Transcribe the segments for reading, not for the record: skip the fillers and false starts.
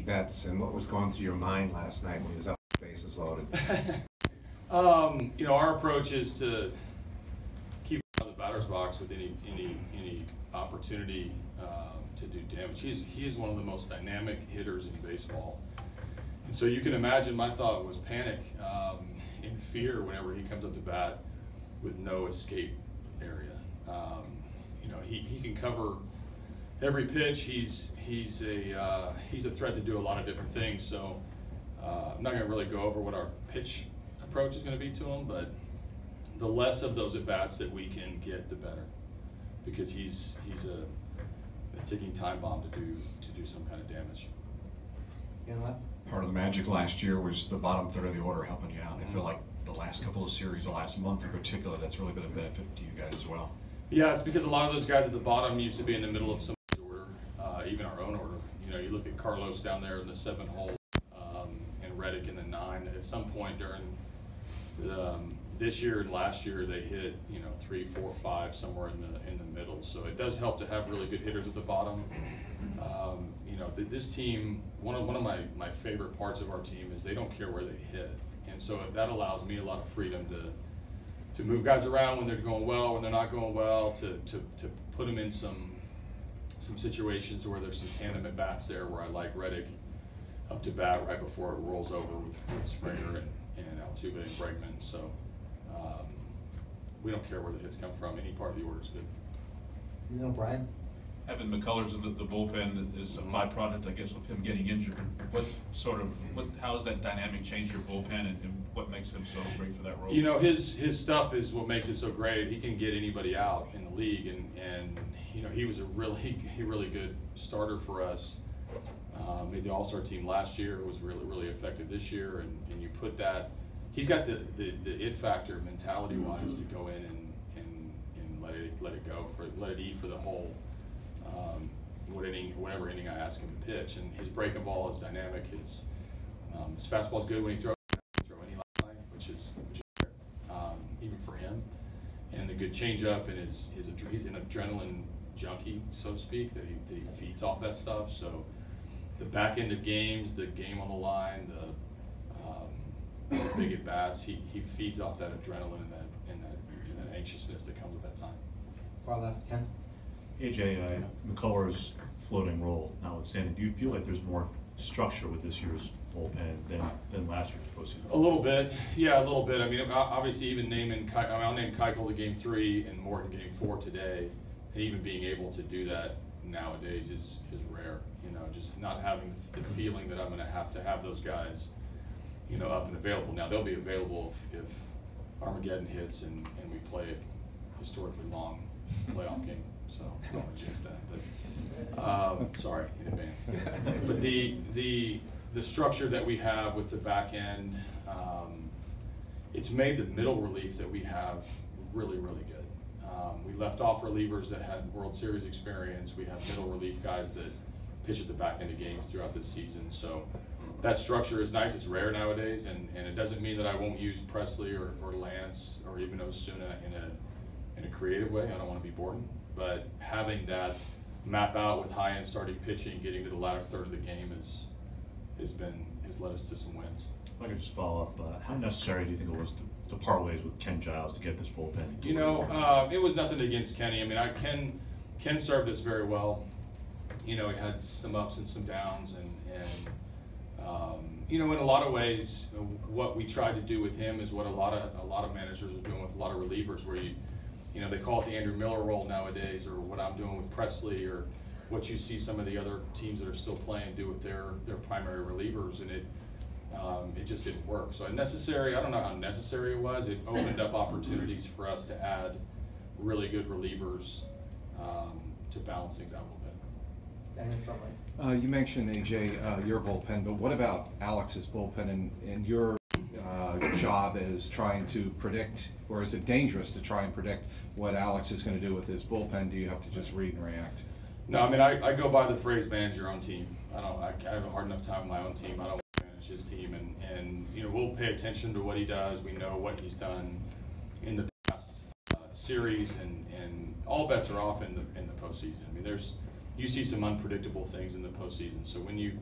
bets, and what was going through your mind last night when he was up bases loaded? You know, our approach is to keep out of the batter's box with any opportunity to do damage. He is one of the most dynamic hitters in baseball, and so you can imagine my thought was panic and fear whenever he comes up to bat with no escape area. You know, he can cover every pitch. He's a threat to do a lot of different things. So I'm not going to really go over what our pitch approach is going to be to him, but the less of those at bats that we can get, the better, because he's a ticking time bomb to do some kind of damage. You know what? Part of the magic last year was the bottom third of the order helping you out. I feel like the last couple of series, the last month in particular, that's really been a benefit to you guys as well. Yeah, it's because a lot of those guys at the bottom used to be in the middle of somebody's order, even our own order. You know, you look at Carlos down there in the 7th hole, and Reddick in the 9. At some point during this year and last year, they hit 3, 4, 5 somewhere in the middle. So it does help to have really good hitters at the bottom. You know, this team, one of my favorite parts of our team is they don't care where they hit, and so that allows me a lot of freedom to move guys around when they're going well, when they're not going well, to put them in some situations where there's some tandem at bats there, where I like Reddick up to bat right before it rolls over with Springer and Altuve and Bregman. So we don't care where the hits come from. Any part of the order is good. You know, Brian? Having McCullers in the bullpen is a byproduct, I guess, of him getting injured. How has that dynamic changed your bullpen, and what makes him so great for that role? You know, his stuff is what makes it so great. He can get anybody out in the league, and you know, he was a really good starter for us. Made the All-Star team last year. Was really effective this year, and you put that. He's got the it factor mentality-wise to go in and let it go, let it eat for the whole. Whatever inning I ask him to pitch, and his breaking ball is dynamic. His fastball is good when he throws. He can throw any line, which is even for him. And the good changeup, and he's an adrenaline junkie, so to speak, that he feeds off that stuff. So the back end of games, the game on the line, the big at bats, he feeds off that adrenaline and that anxiousness that comes with that time. Far left, Ken. AJ, McCullers' floating role notwithstanding, do you feel like there's more structure with this year's bullpen than last year's postseason? A little bit, yeah, a little bit. I mean, obviously, even I'll name Keuchel to Game 3 and Morton Game 4 today, and even being able to do that nowadays is rare. You know, just not having the feeling that I'm going to have those guys, up and available. Now they'll be available if Armageddon hits and we play a historically long playoff game. So I don't want to jinx that, but sorry in advance. But the structure that we have with the back end, it's made the middle relief that we have really good. We left off relievers that had World Series experience. We have middle relief guys that pitch at the back end of games throughout this season. So that structure is nice. It's rare nowadays, and it doesn't mean that I won't use Presley or Lance or even Osuna in a creative way. I don't want to be boring. But having that map out with high-end starting pitching, getting to the latter third of the game has led us to some wins. If I could just follow up, how necessary do you think it was to part ways with Ken Giles to get this bullpen? It was nothing against Kenny. I mean, Ken served us very well. He had some ups and some downs, and in a lot of ways, what we tried to do with him is what a lot of managers are doing with a lot of relievers, where they call it the Andrew Miller role nowadays, or what I'm doing with Presley, or what you see some of the other teams that are still playing do with their primary relievers, and it just didn't work. So unnecessary, I don't know how necessary it was. It opened up opportunities for us to add really good relievers to balance things out a little bit. You mentioned, AJ, your bullpen, but what about Alex's bullpen and your job is trying to predict, or is it dangerous to try and predict what Alex is going to do with his bullpen? Do you have to just read and react? No, I mean, I go by the phrase manage your own team. I have a hard enough time with my own team. I don't manage his team, and we'll pay attention to what he does. We know what he's done in the past series, and all bets are off in the postseason. I mean, you see some unpredictable things in the postseason. So when you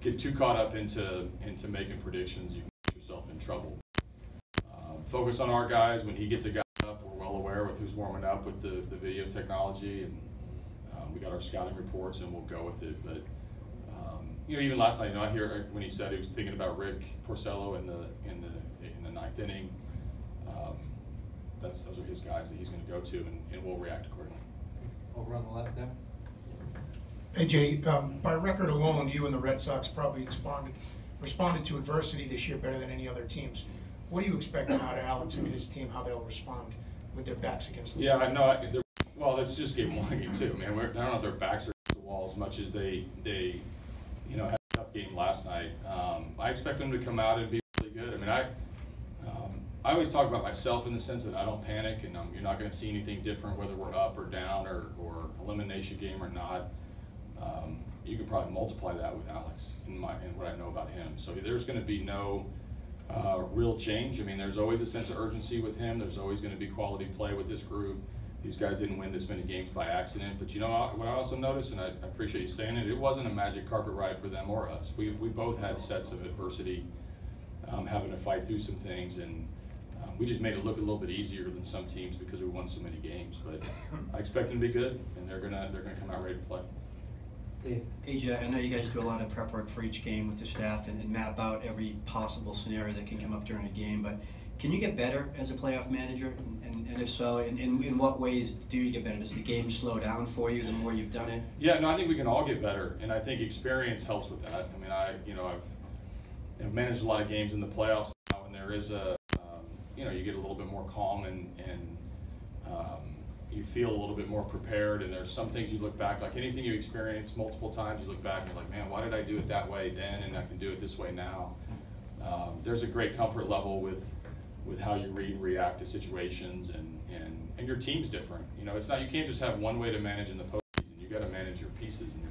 get too caught up into making predictions, you can get yourself in trouble. Focus on our guys. When he gets a guy up, we're well aware with who's warming up with the video technology, and we got our scouting reports, and we'll go with it. But you know, even last night, you know, I hear when he said he was thinking about Rick Porcello in the ninth inning. Those are his guys that he's going to go to, and we'll react accordingly. Over on the left there. AJ, by record alone, you and the Red Sox probably responded to adversity this year better than any other teams. What do you expect out of Alex and his team, how they'll respond with their backs against the wall? Yeah, no, well, it's just game one, game two, man. I don't know if their backs are against the wall as much as they you know, had a tough game last night. I expect them to come out and be really good. I mean, I always talk about myself in the sense that I don't panic, and you're not going to see anything different whether we're up or down or elimination game or not. You could probably multiply that with Alex in what I know about him. So there's going to be no real change. I mean, there's always a sense of urgency with him. There's always going to be quality play with this group. These guys didn't win this many games by accident. But you know what I also noticed, and I appreciate you saying it, it wasn't a magic carpet ride for them or us. We both had sets of adversity, having to fight through some things, and we just made it look a little bit easier than some teams because we won so many games. But I expect them to be good, and they're gonna come out ready to play. Dave. AJ, I know you guys do a lot of prep work for each game with the staff and map out every possible scenario that can come up during a game, but can you get better as a playoff manager? And if so, in what ways do you get better? Does the game slow down for you the more you've done it? Yeah, no, I think we can all get better, and I think experience helps with that. I mean, I've managed a lot of games in the playoffs now, and there is you know, you get a little bit more calm and you feel a little bit more prepared, and there's some things you look back, like anything you experience multiple times, you look back and you're like, man, why did I do it that way then and I can do it this way now? There's a great comfort level with how you read and react to situations, and your team's different. You know, it's not, you can't just have one way to manage in the postseason. You got to manage your pieces, and